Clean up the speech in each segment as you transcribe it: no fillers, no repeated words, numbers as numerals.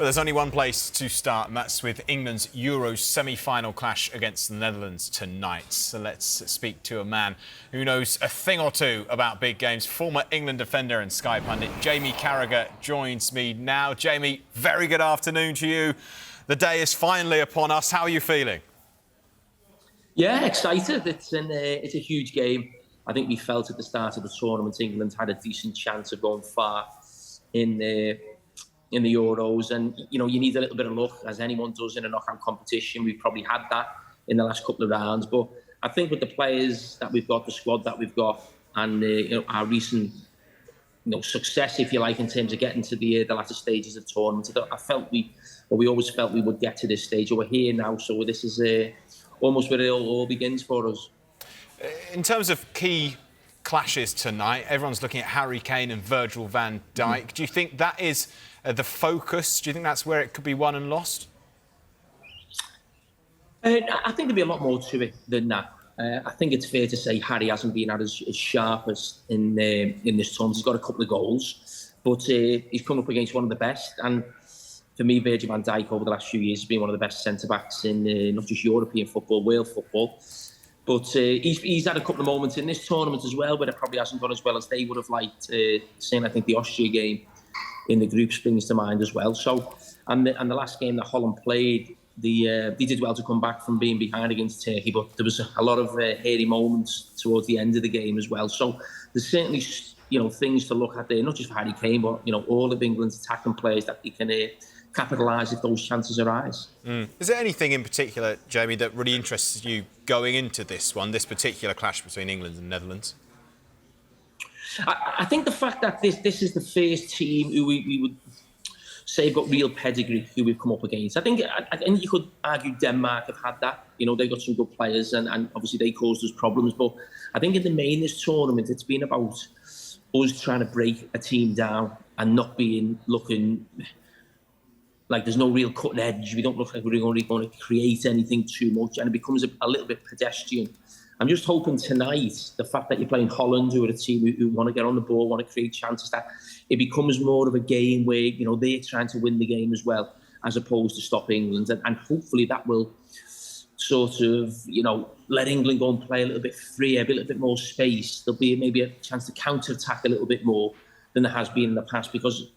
But there's only one place to start, and that's with England's Euros semi-final clash against the Netherlands tonight. So let's speak to a man who knows a thing or two about big games. Former England defender and Sky pundit Jamie Carragher joins me now. Jamie, very good afternoon to you. The day is finally upon us. How are you feeling? Yeah, excited. It's a huge game. I think we felt at the start of the tournament England had a decent chance of going far in the Euros, and you need a little bit of luck, as anyone does in a knockout competition. We've probably had that in the last couple of rounds, but I think with the players that we've got, the squad that we've got, and our recent success, if you like, in terms of getting to the latter stages of the tournament, we always felt we would get to this stage. We're here now, so this is almost where it all begins for us. In terms of key clashes tonight, everyone's looking at Harry Kane and Virgil van Dijk. Do you think that is the focus? Do you think that's where it could be won and lost? I think there'll be a lot more to it than that. I think it's fair to say Harry hasn't been as sharp as in this tournament. He's got a couple of goals, but he's come up against one of the best. And for me, Virgil van Dijk over the last few years has been one of the best centre-backs in not just European football, world football. But he's had a couple of moments in this tournament as well where it probably hasn't gone as well as they would have liked. Saying I think the Austria game in the group springs to mind as well. So, and the last game that Holland played, they did well to come back from being behind against Turkey, but there was a lot of hairy moments towards the end of the game as well. So there's certainly things to look at there, not just for Harry Kane, but all of England's attacking players that they can capitalise if those chances arise. Is there anything in particular, Jamie, that really interests you going into this particular clash between England and Netherlands? I think the fact that this is the first team who we would say have got real pedigree who we've come up against. I think you could argue Denmark have had that. They got some good players and obviously they caused us problems. But I think in the main this tournament, it's been about us trying to break a team down and not looking like there's no real cutting edge. We don't look like we're really going to create anything too much, and it becomes a little bit pedestrian. I'm just hoping tonight, the fact that you're playing Holland, who are a team who want to get on the ball, want to create chances, that it becomes more of a game where they're trying to win the game as well, as opposed to stop England, and hopefully that will sort of let England go and play a little bit freer, a little bit more space. There'll be maybe a chance to counter-attack a little bit more than there has been in the past, because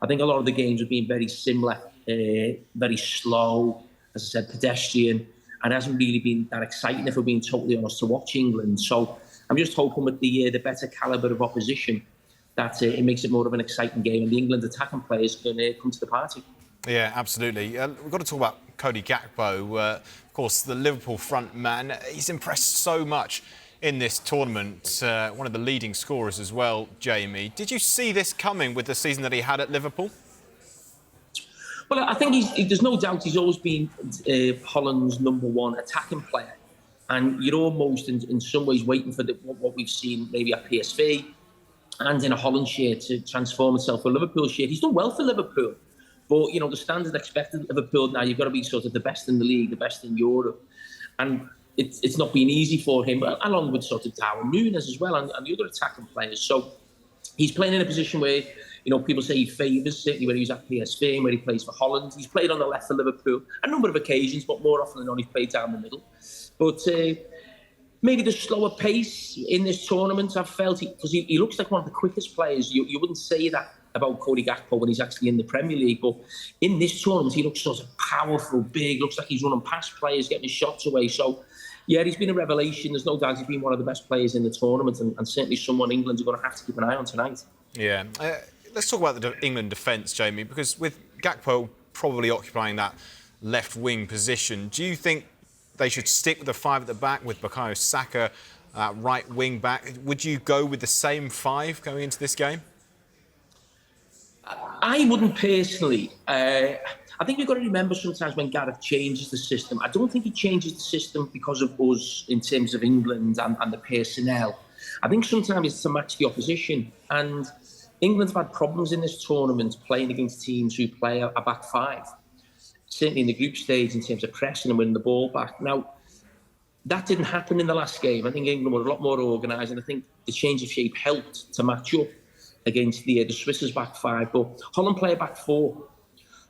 I think a lot of the games have been very similar, very slow, as I said, pedestrian, and it hasn't really been that exciting, if we're being totally honest, to watch England. So I'm just hoping with the better calibre of opposition that it makes it more of an exciting game, and the England attacking players can come to the party. Yeah, absolutely. We've got to talk about Cody Gakpo, of course, the Liverpool front man. He's impressed so much in this tournament, one of the leading scorers as well, Jamie. Did you see this coming with the season that he had at Liverpool? Well, I think there's no doubt he's always been Holland's #1 attacking player. And you're almost, in some ways, waiting for what we've seen maybe at PSV and in a Holland shirt to transform itself for a Liverpool shirt. He's done well for Liverpool. But, the standard expected of Liverpool now, you've got to be sort of the best in the league, the best in Europe. And it's not been easy for him, along with sort of Darwin Núñez as well and the other attacking players. So he's playing in a position where, people say he favours, certainly when he was at PSV and where he plays for Holland. He's played on the left for Liverpool a number of occasions, but more often than not, he's played down the middle. But maybe the slower pace in this tournament, I've felt, because he looks like one of the quickest players. You wouldn't say that about Cody Gakpo when he's actually in the Premier League, but in this tournament, he looks sort of powerful, big, looks like he's running past players, getting his shots away. So, yeah, he's been a revelation. There's no doubt he's been one of the best players in the tournament, and certainly someone England are going to have to keep an eye on tonight. Yeah. Let's talk about the England defence, Jamie, because with Gakpo probably occupying that left wing position, do you think they should stick with the five at the back with Bukayo Saka right wing back? Would you go with the same five going into this game? I wouldn't personally. I think we've got to remember sometimes when Gareth changes the system, I don't think he changes the system because of us in terms of England and the personnel. I think sometimes it's to match the opposition. And England have had problems in this tournament playing against teams who play a back five, certainly in the group stage in terms of pressing and winning the ball back. Now, that didn't happen in the last game. I think England were a lot more organised, and I think the change of shape helped to match up against the Swiss' back five. But Holland play a back four.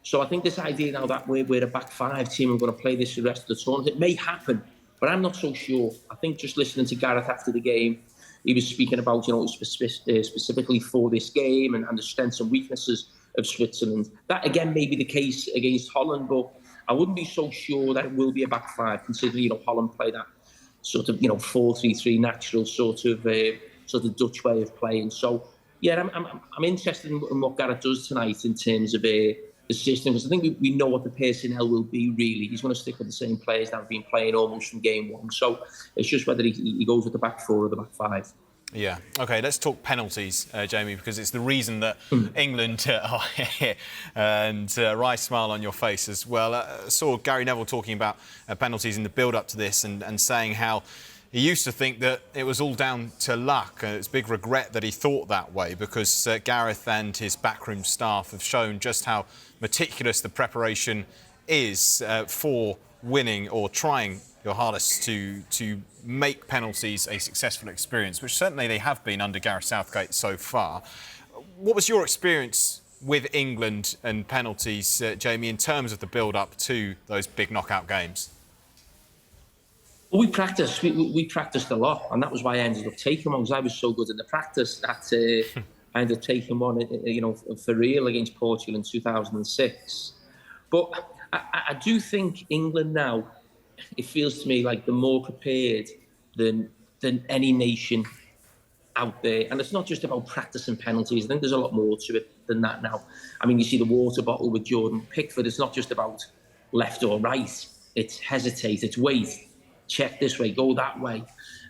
So I think this idea now that we're a back five team and we're going to play this for the rest of the tournament, it may happen, but I'm not so sure. I think just listening to Gareth after the game, he was speaking about, specifically for this game and the strengths and weaknesses of Switzerland. That, again, may be the case against Holland, but I wouldn't be so sure that it will be a back five, considering, Holland play that sort of, 4-3-3 natural sort of Dutch way of playing. So, yeah, I'm interested in what Gareth does tonight in terms of the system, because I think we know what the personnel will be, really. He's going to stick with the same players that have been playing almost from game one. So it's just whether he goes with the back four or the back five. Yeah. OK, let's talk penalties, Jamie, because it's the reason that England are here. And wry smile on your face as well. I saw Gary Neville talking about penalties in the build-up to this and saying how he used to think that it was all down to luck. And it's a big regret that he thought that way, because Gareth and his backroom staff have shown just how meticulous the preparation is for winning or trying your hardest to make penalties a successful experience, which certainly they have been under Gareth Southgate so far. What was your experience with England and penalties, Jamie, in terms of the build-up to those big knockout games? Well, we practiced. We practiced a lot, and that was why I ended up taking one, because I was so good in the practice that I ended up taking one, for real against Portugal in 2006. But I do think England now, it feels to me like they're more prepared than any nation out there. And it's not just about practicing penalties. I think there's a lot more to it than that now. I mean, you see the water bottle with Jordan Pickford. It's not just about left or right. It's hesitate, it's wait, check this way, go that way.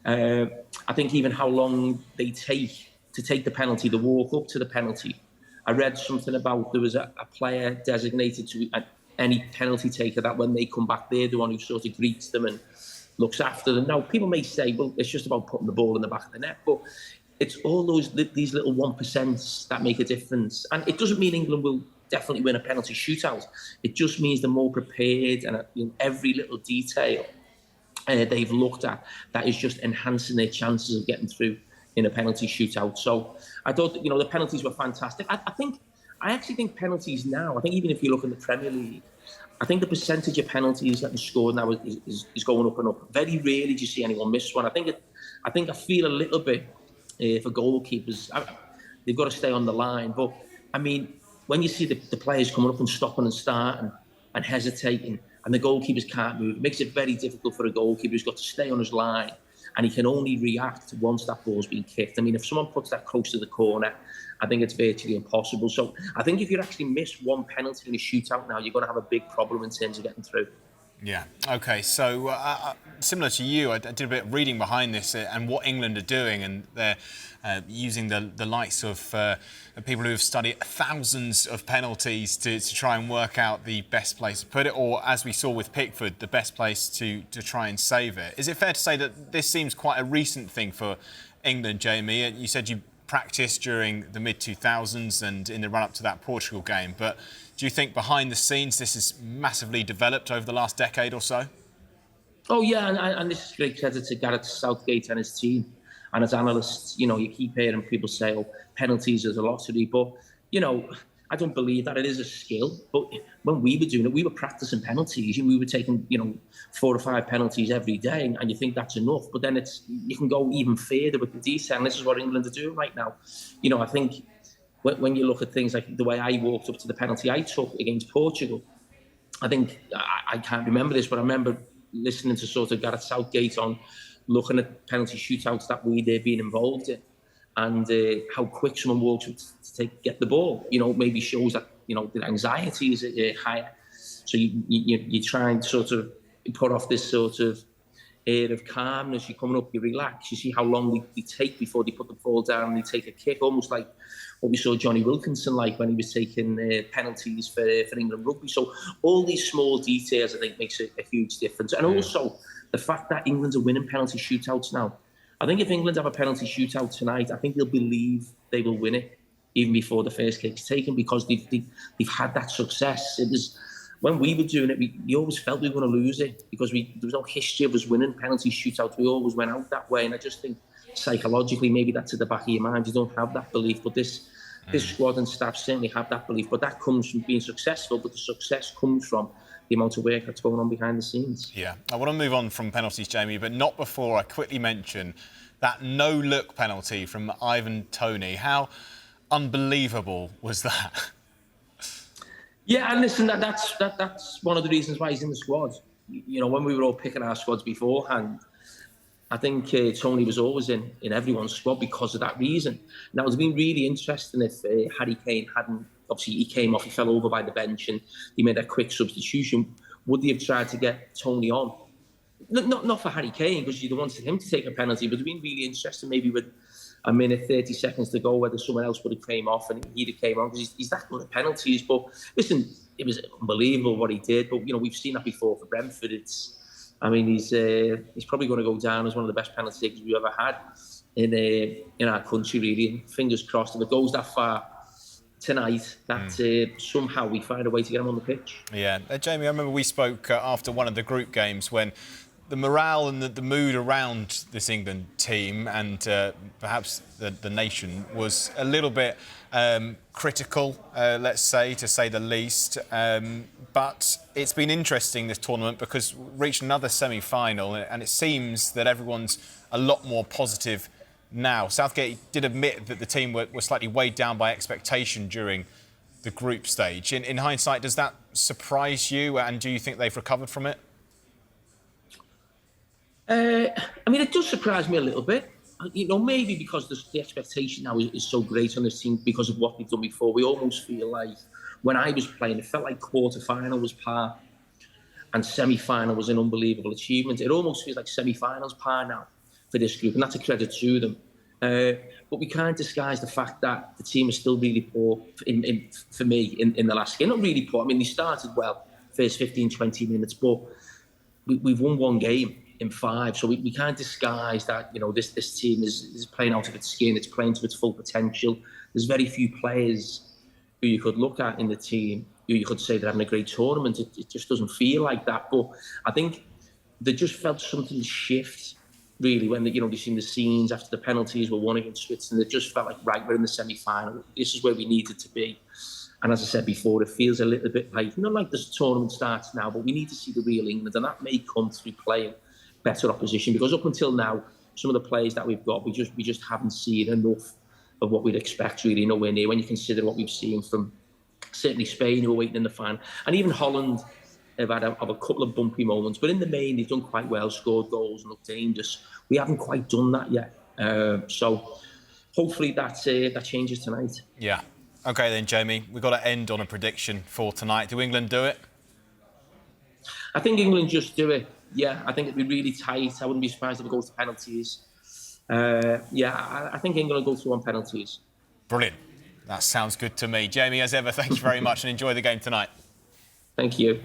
I think even how long they take to take the penalty, the walk up to the penalty. I read something about there was a player designated to any penalty taker, that when they come back, they're the one who sort of greets them and looks after them. Now, people may say, well, it's just about putting the ball in the back of the net, but it's all these little 1% that make a difference. And it doesn't mean England will definitely win a penalty shootout. It just means they're more prepared, and every little detail they've looked at that is just enhancing their chances of getting through in a penalty shootout. So I thought, the penalties were fantastic. I actually think penalties now, I think even if you look in the Premier League, I think the percentage of penalties that are scored now is going up and up. Very rarely do you see anyone miss one. I feel a little bit for goalkeepers, they've got to stay on the line. But I mean, when you see the players coming up and stopping and starting and hesitating, and the goalkeepers can't move, it makes it very difficult for a goalkeeper who's got to stay on his line, and he can only react once that ball's been kicked. I mean, if someone puts that close to the corner, I think it's virtually impossible. So I think if you actually miss one penalty in a shootout now, you're going to have a big problem in terms of getting through. Yeah. OK, so similar to you, I did a bit of reading behind this and what England are doing, and they're using the likes of people who have studied thousands of penalties to try and work out the best place to put it, or, as we saw with Pickford, the best place to try and save it. Is it fair to say that this seems quite a recent thing for England, Jamie? You said you practiced during the mid-2000s and in the run-up to that Portugal game, but do you think behind the scenes this has massively developed over the last decade or so? Oh, yeah, and this is great credit to Gareth Southgate and his team. And as analysts, you keep hearing people say, oh, penalties is a lottery. But, I don't believe that it is a skill. But when we were doing it, we were practicing penalties. We were taking, 4 or 5 penalties every day, and you think that's enough. But then you can go even further with the detail, and this is what England are doing right now. I think when you look at things like the way I walked up to the penalty I took against Portugal, I think, I can't remember this, but I remember listening to sort of Gareth Southgate on looking at penalty shootouts that we'd been involved in, and how quick someone walks up to get the ball, maybe shows that, the anxiety is higher. So you try and sort of put off this sort of air of calmness. You're coming up, you relax, you see how long they take before they put the ball down and they take a kick, almost like what we saw Johnny Wilkinson like when he was taking penalties for England rugby. So all these small details, I think, makes a huge difference. And also the fact that England's are winning penalty shootouts now. I think if England have a penalty shootout tonight, I think they'll believe they will win it even before the first kick's taken, because they've had that success. It was when we were doing it, we always felt we were going to lose it, because there was no history of us winning penalty shootouts. We always went out that way, and I just think psychologically maybe that's at the back of your mind. You don't have that belief, but this This squad and staff certainly have that belief, but that comes from being successful, but the success comes from the amount of work that's going on behind the scenes. Yeah, I want to move on from penalties, Jamie, but not before I quickly mention that no-look penalty from Ivan Toney. How unbelievable was that? Yeah, and listen, that's one of the reasons why he's in the squad. You know, when we were all picking our squads beforehand, I think Toney was always in everyone's squad because of that reason. Now, it would have been really interesting if Harry Kane hadn't, obviously he came off, he fell over by the bench and he made a quick substitution. Would they have tried to get Toney on? Not for Harry Kane, because you'd have wanted him to take a penalty, but it would have been really interesting maybe with a minute, 30 seconds to go, whether someone else would have came off and he'd have came on, because he's that good at penalties. But listen, it was unbelievable what he did. But, you know, we've seen that before for Brentford. I mean, he's probably going to go down as one of the best penalty takers we've ever had in our country, really. And fingers crossed, if it goes that far tonight, that somehow we find a way to get him on the pitch. Yeah, Jamie, I remember we spoke after one of the group games when the morale and the mood around this England team and perhaps the nation was a little bit critical, let's say, to say the least. But it's been interesting, this tournament, because we reached another semi-final and it seems that everyone's a lot more positive now. Southgate did admit that the team were slightly weighed down by expectation during the group stage. In hindsight, does that surprise you, and do you think they've recovered from it? I mean, it does surprise me a little bit. You know, maybe because the expectation now is so great on this team because of what we've done before. We almost feel like, when I was playing, it felt like quarter-final was par and semi-final was an unbelievable achievement. It almost feels like semi-finals par now for this group, and that's a credit to them. But we can't disguise the fact that the team is still really poor, for me, in the last game. Not really poor. I mean, they started well, first 15, 20 minutes, but we've won one game in 5, so we can't disguise that. You know, this team is playing out of its skin. It's playing to its full potential. There's very few players who you could look at in the team who you could say they're having a great tournament. It just doesn't feel like that. But I think they just felt something shift, really, when they've seen the scenes after the penalties were won against Switzerland. It just felt like, right, we're in the semi-final. This is where we needed to be. And as I said before, it feels a little bit like, not like this tournament starts now, but we need to see the real England, and that may come through playing better opposition, because up until now, some of the players that we've got, we just haven't seen enough of what we'd expect, really, nowhere near, when you consider what we've seen from certainly Spain, who are waiting in the final, and even Holland have had a couple of bumpy moments, but in the main they've done quite well, scored goals and looked dangerous. We haven't quite done that yet, so hopefully that changes tonight. Yeah. Okay then, Jamie, we've got to end on a prediction for tonight. Do England do it? I think England just do it. Yeah, I think it'd be really tight. I wouldn't be surprised if it goes to penalties. I think England will go through on penalties. Brilliant. That sounds good to me. Jamie, as ever, thank you very much and enjoy the game tonight. Thank you.